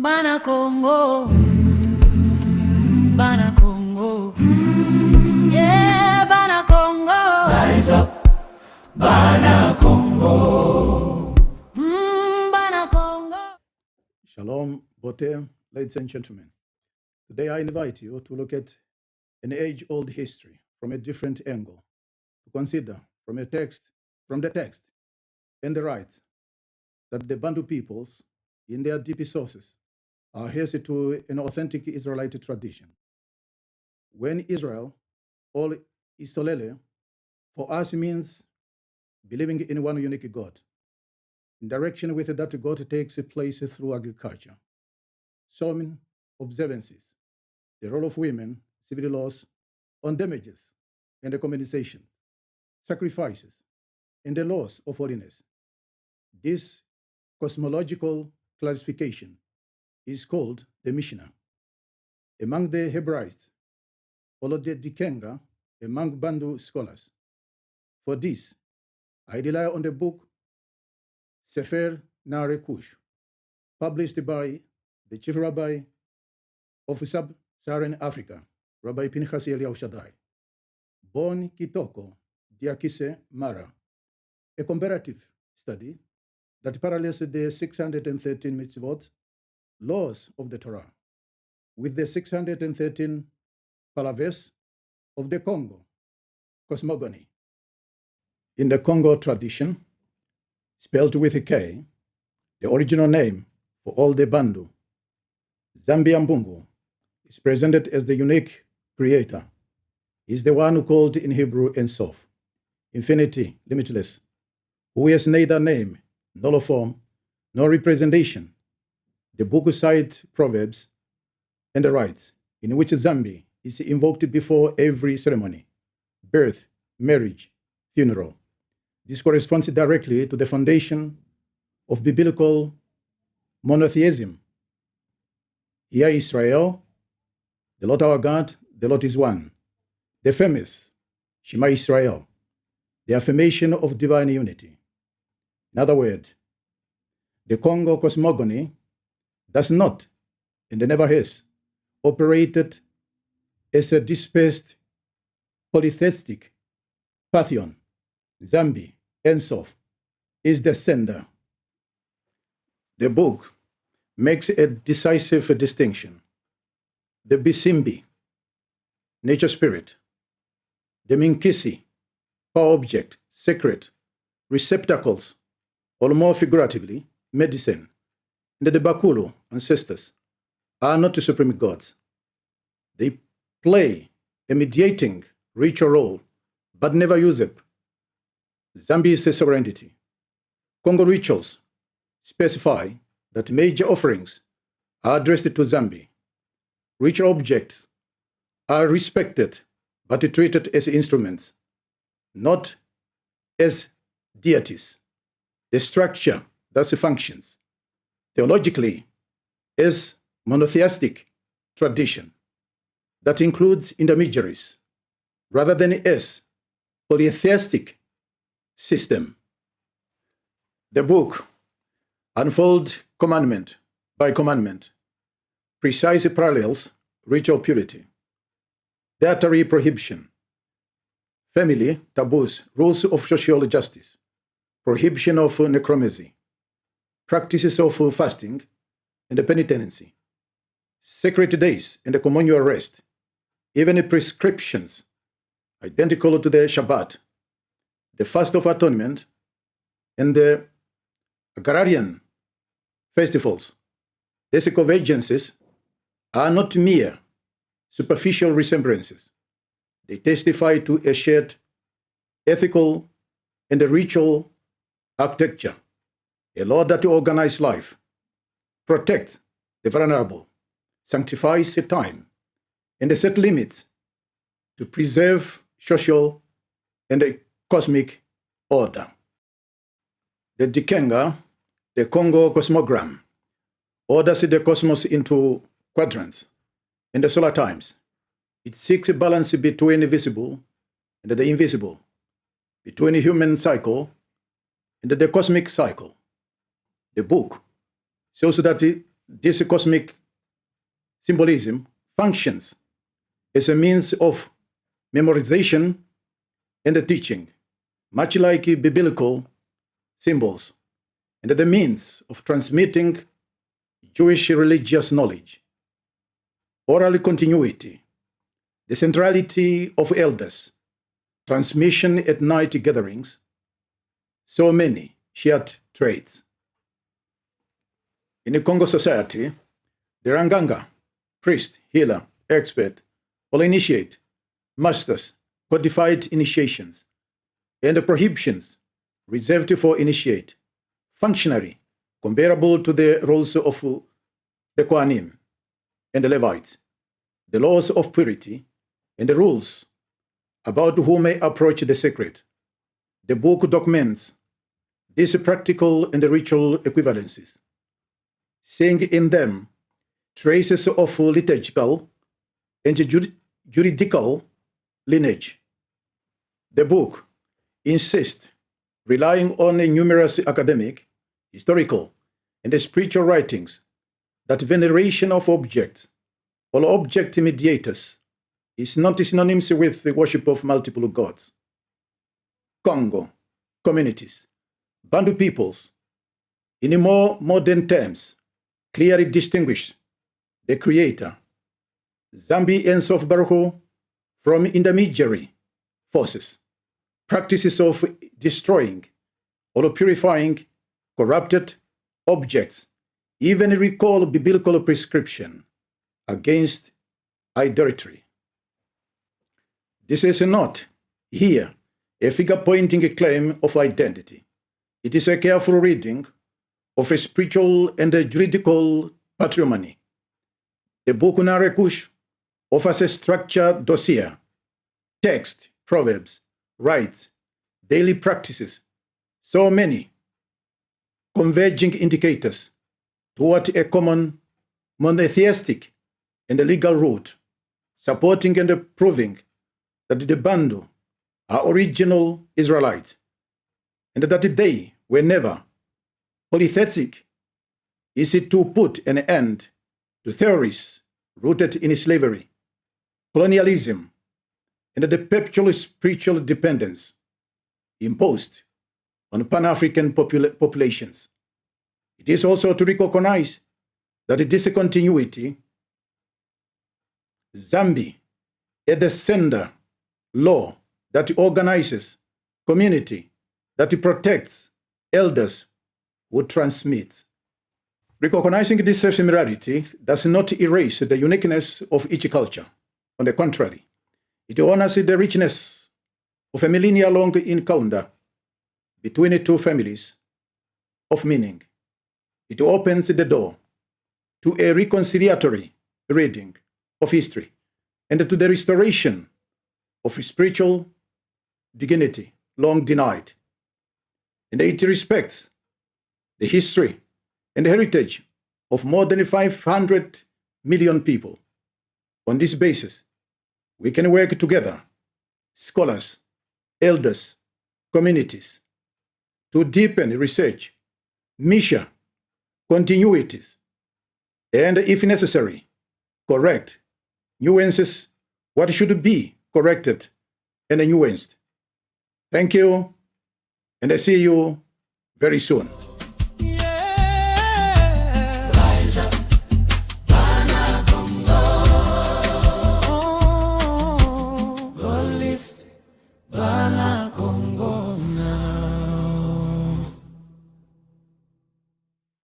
Bana Kongo, Bana Kongo, yeah, Bana Kongo. Rise up, Bana Kongo, Bana Kongo. Shalom, Bote, ladies and gentlemen. Today I invite you to look at an age-old history from a different angle, to consider from the text and the rights that the Bantu peoples, in their deep sources, are heirs to an authentic Israelite tradition. When Israel, or Isolele, for us means believing in one unique God, in direction with that God takes place through agriculture, sowing observances, the role of women, civil laws on damages and the compensation, sacrifices, and the laws of holiness. This cosmological classification is called the Mishnah. Among the Hebraites, or the Dikenga, among Bantu scholars. For this, I rely on the book Sefer Naarei Kouch, published by the chief rabbi of Sub-Saharan Africa, Rabbi Pinhas Eliyahou Shaday, born Kitoko Diakiese Mara, a comparative study that parallels the 613 Mitzvot, laws of the Torah, with the 613 paraves of the Kongo, cosmogony. In the Kongo tradition, spelled with a K, the original name for all the Bantu, Nzambi is presented as the unique creator. He is the one who called in Hebrew Ein Sof, infinity, limitless, who has neither name, nor form, nor representation. The book cites proverbs and the rites in which Nzambi is invoked before every ceremony, birth, marriage, funeral. This corresponds directly to the foundation of biblical monotheism. Hear Israel, the Lord our God, the Lord is one. The famous Shema Israel, the affirmation of divine unity. In other words, the Kongo cosmogony does not, and never has, operated as a dispersed polytheistic pantheon. Nzambi, Ein Sof, is the sender. The book makes a decisive distinction. The bisimbi, nature spirit, the minkisi, power object, secret, receptacles, or more figuratively, medicine, and the bakulu, ancestors, are not the supreme gods. They play a mediating ritual role, but never usurp. Nzambi is a sovereignty. Kongo rituals specify that major offerings are addressed to Nzambi. Ritual objects are respected but treated as instruments, not as deities. The structure thus functions theologically as monotheistic tradition that includes intermediaries rather than as polytheistic system. The book unfolds commandment by commandment, precise parallels, ritual purity, dietary prohibition, family, taboos, rules of social justice, prohibition of necromancy, practices of fasting and penitency, sacred days and the communal rest, even prescriptions identical to the Shabbat, the fast of atonement, and the agrarian festivals. These convergences are not mere superficial resemblances. They testify to a shared ethical and ritual architecture, a law that organizes life, protects the vulnerable, sanctifies time, and set limits to preserve social and cosmic order. The Dikenga, the Kongo cosmogram, orders the cosmos into quadrants and the solar times. It seeks a balance between the visible and the invisible, between the human cycle and the cosmic cycle. The book shows that this cosmic symbolism functions as a means of memorization and teaching, much like biblical symbols, and the means of transmitting Jewish religious knowledge, oral continuity, the centrality of elders, transmission at night gatherings, so many shared traits. In the Kongo society, the Ranganga, priest, healer, expert, all initiate, masters, codified initiations, and the prohibitions reserved for initiate, functionary, comparable to the roles of the Kohanim and the Levites, the laws of purity, and the rules about who may approach the sacred. The book documents these practical and ritual equivalencies, seeing in them traces of liturgical and juridical lineage. The book insists, relying on numerous academic, historical, and spiritual writings, that veneration of objects or object mediators is not synonymous with the worship of multiple gods. Kongo communities, Bantu peoples, in more modern terms, clearly distinguish the creator, Nzambi and Sof Baruch, from intermediary forces, practices of destroying or purifying corrupted objects, even recall biblical prescription against idolatry. This is not here a figure-pointing claim of identity. It is a careful reading of a spiritual and a juridical patrimony. The book Naarei Kouch offers a structured dossier, text, proverbs, rites, daily practices, so many converging indicators toward a common monotheistic and legal route, supporting and proving that the Bantu are original Israelites, and that they were never polytheistic, is to put an end to theories rooted in slavery, colonialism, and the perpetual spiritual dependence imposed on Pan-African populations. It is also to recognize that this continuity, Nzambi, a descender law that organizes community, that protects elders, who transmits. Recognizing this similarity does not erase the uniqueness of each culture. On the contrary, it honors the richness of a millennia-long encounter between the two families of meaning. It opens the door to a reconciliatory reading of history and to the restoration of spiritual dignity long denied. And it respects the history and heritage of more than 500 million people. On this basis, we can work together, scholars, elders, communities, to deepen research, measure continuities, and if necessary, correct nuances, what should be corrected and nuanced. Thank you, and I see you very soon.